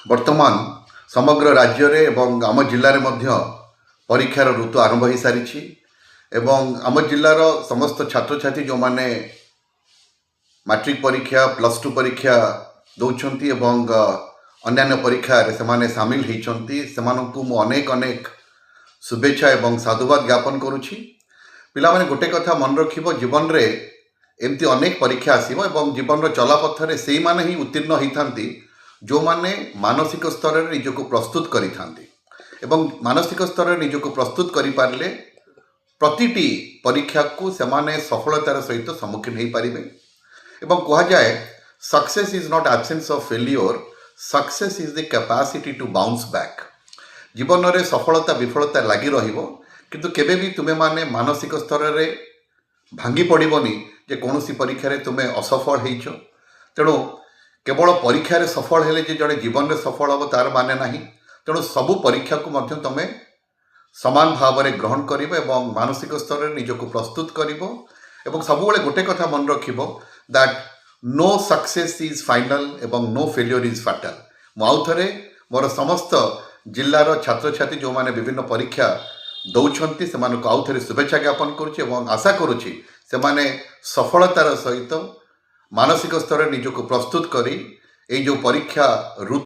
ବର୍ତ୍ତମାନ ସମଗ୍ର ରାଜ୍ୟରେ ଏବଂ ଆମ ଜିଲ୍ଲାରେ ମଧ୍ୟ ପରୀକ୍ଷାର ଋତୁ ଆରମ୍ଭ ହୋଇସାରିଛି ଏବଂ ଆମ ଜିଲ୍ଲାର ସମସ୍ତ ଛାତ୍ରଛାତ୍ରୀ ଯେଉଁମାନେ ମାଟ୍ରିକ ପରୀକ୍ଷା +2 ପରୀକ୍ଷା ଦେଉଛନ୍ତି ଏବଂ ଅନ୍ୟାନ୍ୟ ପରୀକ୍ଷାରେ ସେମାନେ ସାମିଲ ହୋଇଛନ୍ତି ସେମାନଙ୍କୁ ମୁଁ ଅନେକ शुभेच्छा एवं साधुवाद ज्ञापन करुछि। पिलामाने गोटे कथा मन रखिबो जीवनरे एमती अनेक परीक्षा आसीबो एवं जीवन चलापथरे सेही माने ही उत्तीर्ण होइथांती जो माने मानसिक स्तर रे निजको प्रस्तुत करिथांती एवं मानसिक स्तर रे निजको प्रस्तुत करि पारले प्रतिटी परीक्षा को सेमाने सफलतार सहित सम्मुखीन हो पारिबे एवं कहा जाए success is not absence of failure, success is the capacity to bounce back. जीवन में सफलता विफलता लगी रहिबो किंतु केबे भी तुमे माने मानसिक स्तर रे भांगी पड़िबनी जे कौनसी परीक्षा रे तुमे असफल होइछो। तेणु केवल परीक्षा रे सफल हेले जे जड़े जीवन में सफल हम तार माने नाही। तेणु सबु परीक्षा को मध्य तुमे समान भाव में ग्रहण करिबो एवं मानसिक स्तर रे निजको प्रस्तुत करिबो एवं सबुबेले गोटे कथा मन रखिबो that no success is final एवं नो फेल्योर इज फाटल। मु आउ थरे मोर समस्त जिल्लार छात्र छात्री जो माने विभिन्न परीक्षा दौरान से आउ थे शुभेच्छा ज्ञापन करुच्ची और आशा करुच्ची से माने सफलतार सहित मानसिक स्तर निजको प्रस्तुत करी जो परीक्षा ऋतु